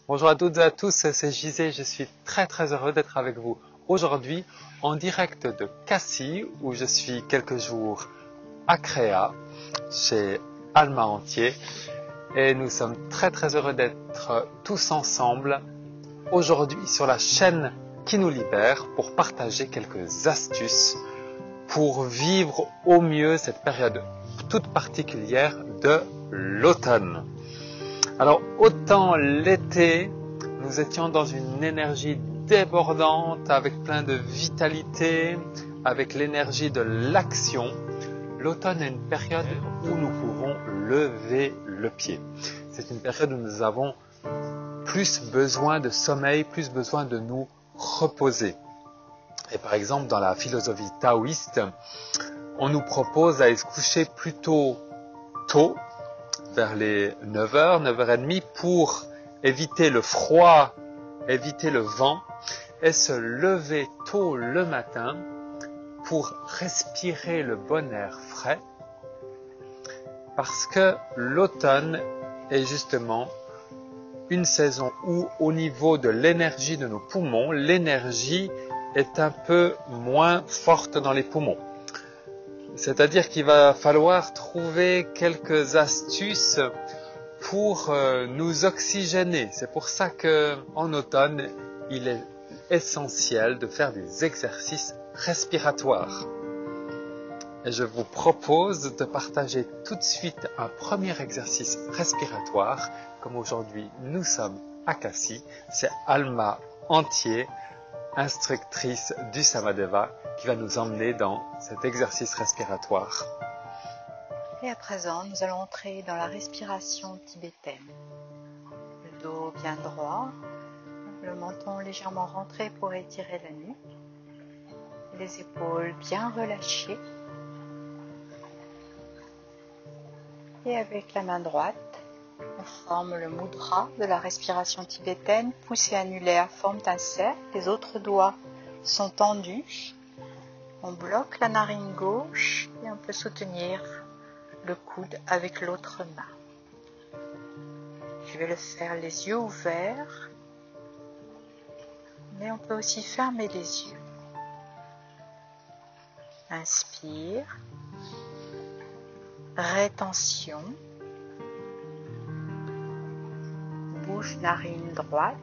Bonjour à toutes et à tous, c'est Gisé, je suis très heureux d'être avec vous aujourd'hui en direct de Cassis où je suis quelques jours à Créa chez Alma Entier et nous sommes très heureux d'être tous ensemble aujourd'hui sur la chaîne qui nous libère pour partager quelques astuces pour vivre au mieux cette période toute particulière de l'automne. Alors, autant l'été, nous étions dans une énergie débordante, avec plein de vitalité, avec l'énergie de l'action. L'automne est une période où nous pouvons lever le pied. C'est une période où nous avons plus besoin de sommeil, plus besoin de nous reposer. Et par exemple, dans la philosophie taoïste, on nous propose d'aller se coucher plutôt tôt, vers les 9h, 9h30 pour éviter le froid, éviter le vent et se lever tôt le matin pour respirer le bon air frais parce que l'automne est justement une saison où au niveau de l'énergie de nos poumons, l'énergie est un peu moins forte dans les poumons. C'est-à-dire qu'il va falloir trouver quelques astuces pour nous oxygéner. C'est pour ça qu'en automne, il est essentiel de faire des exercices respiratoires. Et je vous propose de partager tout de suite un premier exercice respiratoire. Comme aujourd'hui, nous sommes à Cassis. C'est Alma Entier, instructrice du Samadeva, qui va nous emmener dans cet exercice respiratoire. Et à présent, nous allons entrer dans la respiration tibétaine. Le dos bien droit, le menton légèrement rentré pour étirer la nuque, les épaules bien relâchées. Et avec la main droite, on forme le mudra de la respiration tibétaine. Pouces et annulaires forment un cercle, les autres doigts sont tendus. On bloque la narine gauche et on peut soutenir le coude avec l'autre main. Je vais le faire les yeux ouverts, mais on peut aussi fermer les yeux. Inspire, rétention, bouche narine droite,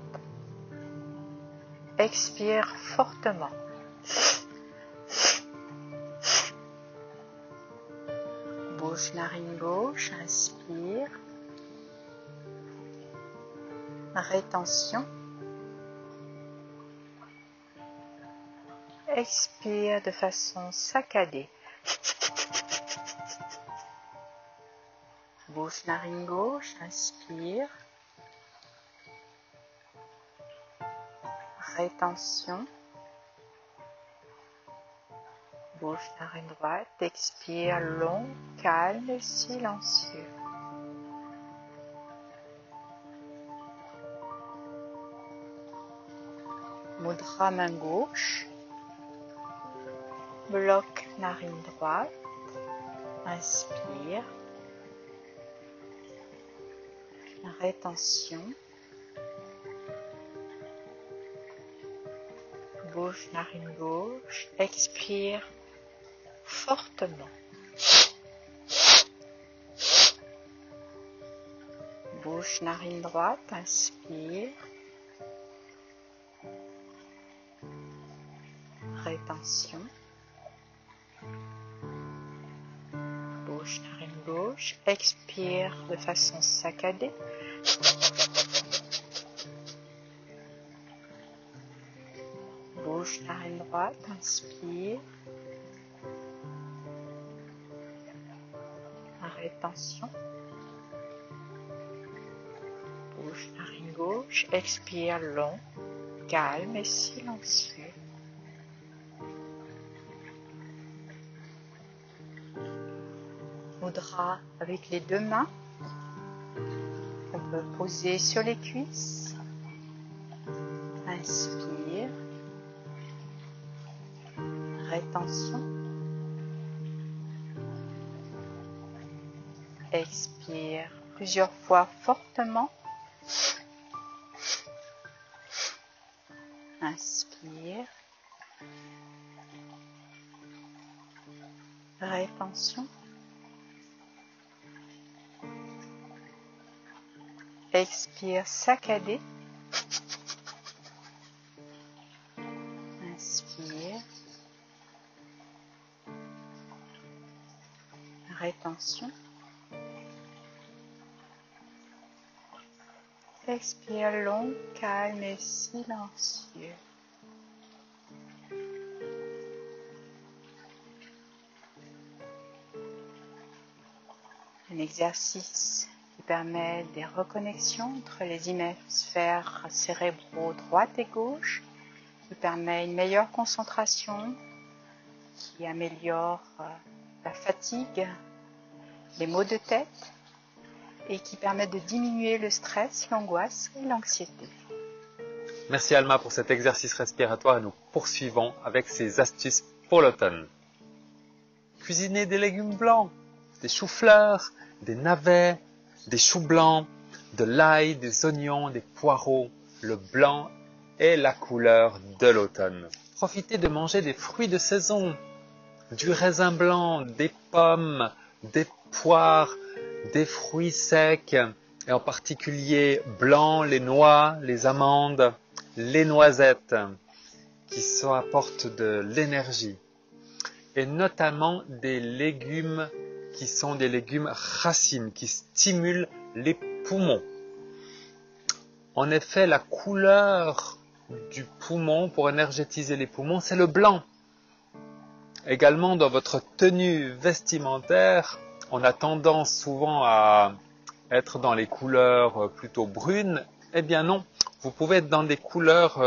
expire fortement. Bouche narine gauche, inspire, rétention, expire de façon saccadée. Bouche narine gauche, inspire, rétention, bouche narine droite, expire long, calme et silencieux. Mudra main gauche, bloc narine droite, inspire, rétention, bouche narine gauche, expire fortement. Bouche narine droite, inspire, rétention, bouche narine gauche, expire de façon saccadée. Bouche narine droite, inspire, rétention, bouche narine gauche, expire long, calme et silencieux. Mudra avec les deux mains, on peut poser sur les cuisses. Inspire, rétention, expire plusieurs fois fortement. Inspire. Rétention. Expire saccadé. Inspire. Rétention. Expire long, calme et silencieux. Un exercice qui permet des reconnexions entre les hémisphères cérébraux droite et gauche, qui permet une meilleure concentration, qui améliore la fatigue, les maux de tête et qui permet de diminuer le stress, l'angoisse et l'anxiété. Merci Alma pour cet exercice respiratoire et nous poursuivons avec ces astuces pour l'automne. Cuisiner des légumes blancs, des choux-fleurs, des navets, des choux blancs, de l'ail, des oignons, des poireaux. Le blanc est la couleur de l'automne. Profitez de manger des fruits de saison, du raisin blanc, des pommes, des poires, des fruits secs, et en particulier blancs, les noix, les amandes, les noisettes, qui apportent de l'énergie. Et notamment des légumes qui sont des légumes racines, qui stimulent les poumons. En effet, la couleur du poumon pour énergétiser les poumons, c'est le blanc. Également, dans votre tenue vestimentaire, on a tendance souvent à être dans les couleurs plutôt brunes. Eh bien non, vous pouvez être dans des couleurs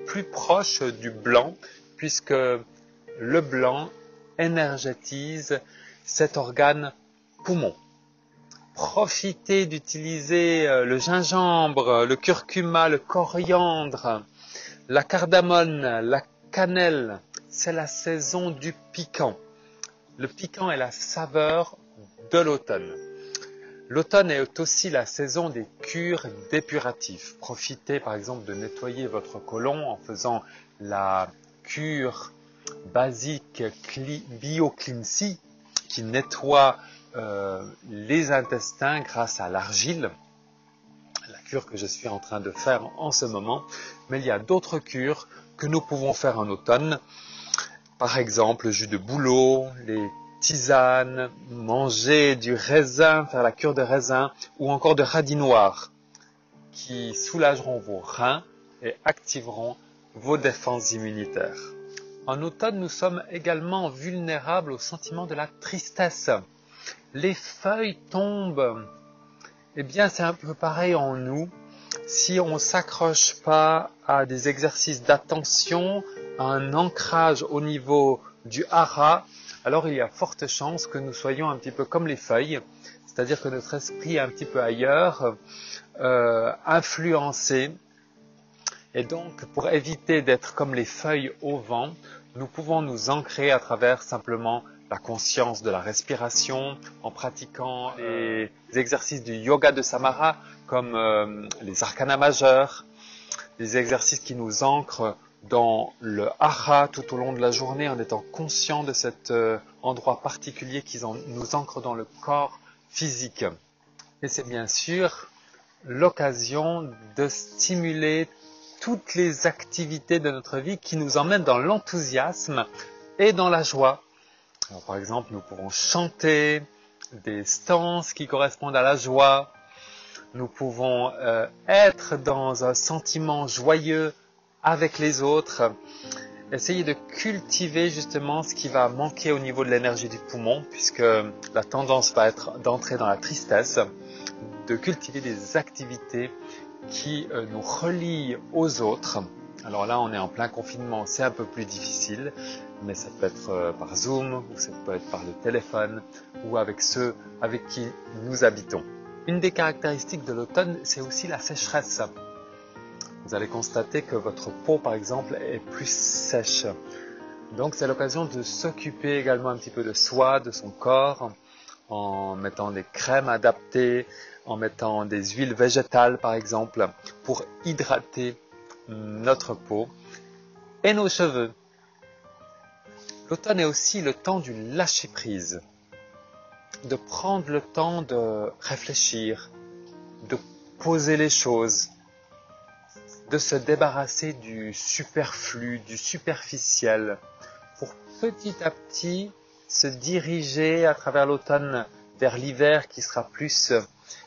plus proches du blanc, puisque le blanc énergétise cet organe poumon. Profitez d'utiliser le gingembre, le curcuma, le coriandre, la cardamone, la cannelle. C'est la saison du piquant. Le piquant est la saveur de l'automne. L'automne est aussi la saison des cures dépuratives. Profitez par exemple de nettoyer votre côlon en faisant la cure basique BioCleansy qui nettoie les intestins grâce à l'argile, la cure que je suis en train de faire en ce moment. Mais il y a d'autres cures que nous pouvons faire en automne. Par exemple, le jus de bouleau, les tisanes, manger du raisin, faire la cure de raisin ou encore de radis noir qui soulageront vos reins et activeront vos défenses immunitaires. En automne, nous sommes également vulnérables au sentiment de la tristesse. Les feuilles tombent. Eh bien, c'est un peu pareil en nous. Si on ne s'accroche pas à des exercices d'attention, à un ancrage au niveau du hara, alors il y a forte chance que nous soyons un petit peu comme les feuilles, c'est-à-dire que notre esprit est un petit peu ailleurs, influencé. Et donc, pour éviter d'être comme les feuilles au vent, nous pouvons nous ancrer à travers simplement la conscience de la respiration, en pratiquant les exercices du yoga de Samara, comme les arcanas majeurs, des exercices qui nous ancrent dans le hara tout au long de la journée, en étant conscient de cet endroit particulier qui nous ancre dans le corps physique. Et c'est bien sûr l'occasion de stimuler toutes les activités de notre vie qui nous emmènent dans l'enthousiasme et dans la joie. Alors, par exemple, nous pourrons chanter des stances qui correspondent à la joie. Nous pouvons être dans un sentiment joyeux avec les autres. Essayer de cultiver justement ce qui va manquer au niveau de l'énergie du poumon, puisque la tendance va être d'entrer dans la tristesse, de cultiver des activités qui nous relient aux autres. Alors là, on est en plein confinement, c'est un peu plus difficile, mais ça peut être par Zoom, ou ça peut être par le téléphone, ou avec ceux avec qui nous habitons. Une des caractéristiques de l'automne, c'est aussi la sécheresse. Vous allez constater que votre peau, par exemple, est plus sèche. Donc, c'est l'occasion de s'occuper également un petit peu de soi, de son corps, en mettant des crèmes adaptées, en mettant des huiles végétales, par exemple, pour hydrater notre peau et nos cheveux. L'automne est aussi le temps du lâcher-prise, de prendre le temps de réfléchir, de poser les choses, de se débarrasser du superflu, du superficiel, pour petit à petit se diriger à travers l'automne vers l'hiver qui sera plus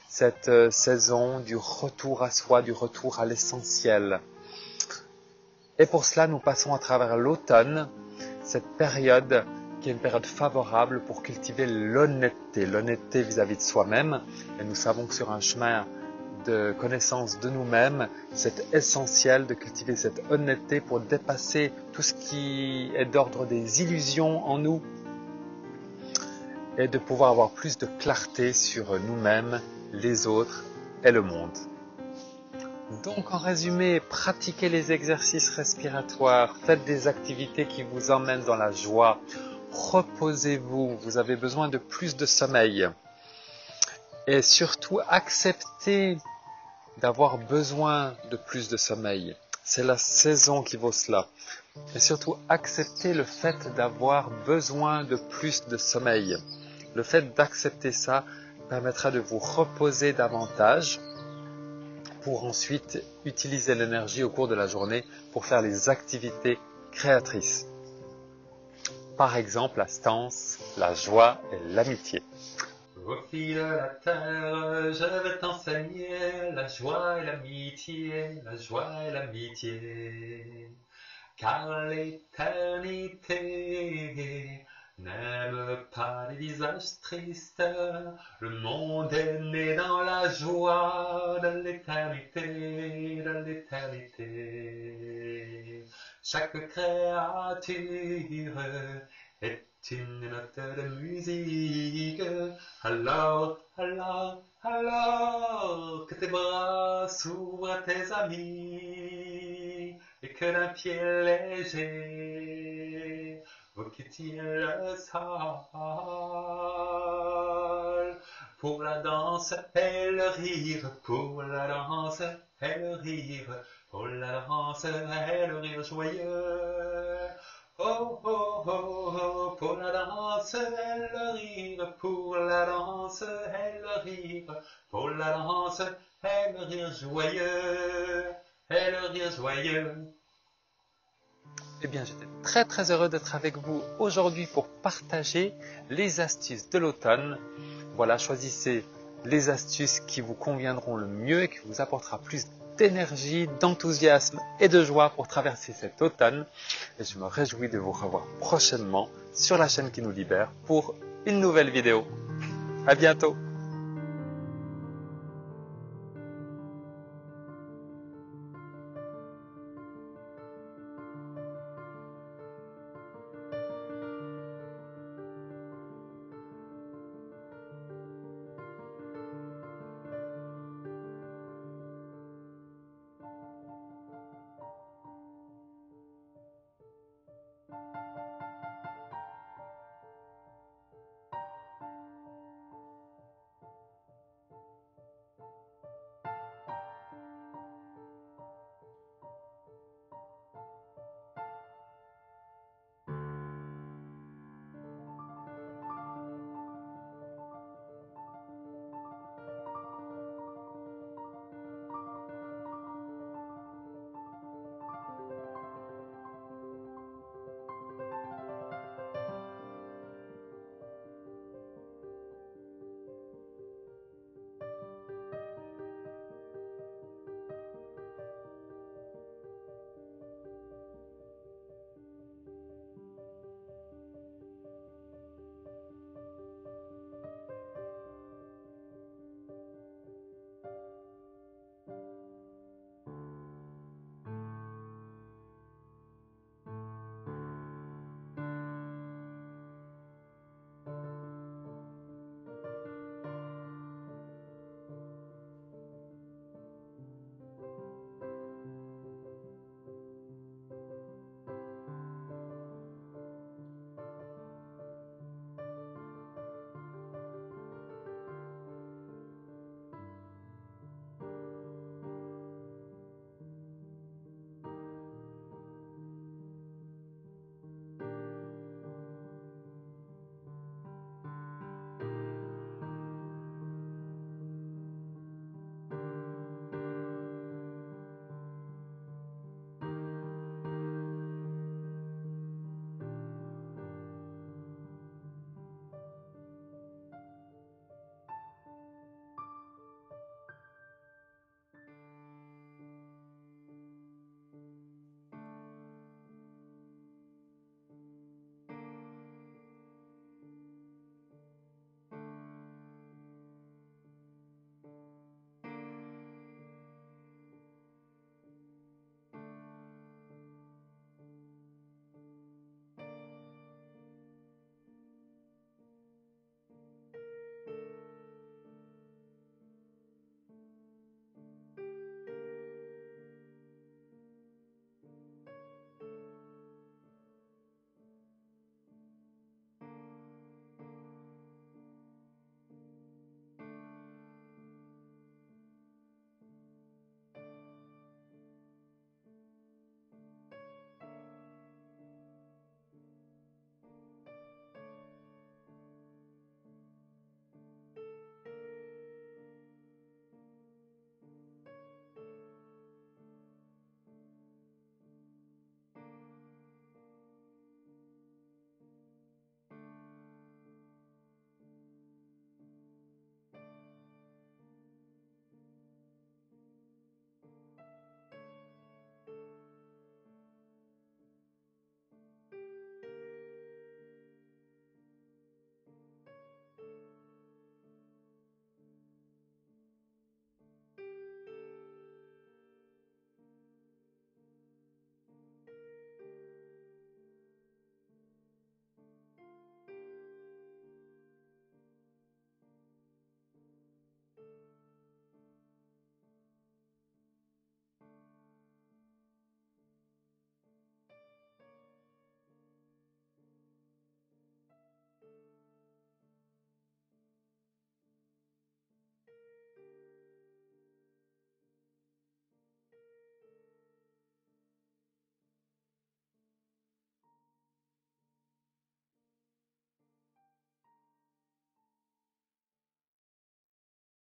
cette saison du retour à soi, du retour à l'essentiel. Et pour cela, nous passons à travers l'automne, cette période qui est une période favorable pour cultiver l'honnêteté vis-à-vis de soi-même. Et nous savons que sur un chemin de connaissance de nous-mêmes, c'est essentiel de cultiver cette honnêteté pour dépasser tout ce qui est d'ordre des illusions en nous et de pouvoir avoir plus de clarté sur nous-mêmes, les autres et le monde. Donc en résumé, pratiquez les exercices respiratoires, faites des activités qui vous emmènent dans la joie, reposez-vous, vous avez besoin de plus de sommeil. Et surtout, acceptez d'avoir besoin de plus de sommeil. C'est la saison qui vaut cela. Et surtout, acceptez le fait d'avoir besoin de plus de sommeil. Le fait d'accepter ça permettra de vous reposer davantage pour ensuite utiliser l'énergie au cours de la journée pour faire les activités créatrices. Par exemple, la stance, la joie et l'amitié. Ô fille de la terre, je vais t'enseigner la joie et l'amitié, la joie et l'amitié. Car l'éternité n'aime pas les visages tristes, le monde est né dans la joie de l'éternité, de l'éternité. Chaque créature est une note de musique, alors que tes bras s'ouvrent à tes amis, et que d'un pied léger, vous quittiez le sol, pour la danse et le rire, pour la danse et le rire, pour la danse et le rire joyeux. Oh, oh, oh, oh, pour la danse et le rire, pour la danse et le rire, pour la danse et le rire joyeux, et le rire joyeux. Eh bien, j'étais très heureux d'être avec vous aujourd'hui pour partager les astuces de l'automne. Voilà, choisissez les astuces qui vous conviendront le mieux et qui vous apportera plus d'énergie, d'enthousiasme et de joie pour traverser cet automne. Et je me réjouis de vous revoir prochainement sur la chaîne qui nous libère pour une nouvelle vidéo. À bientôt!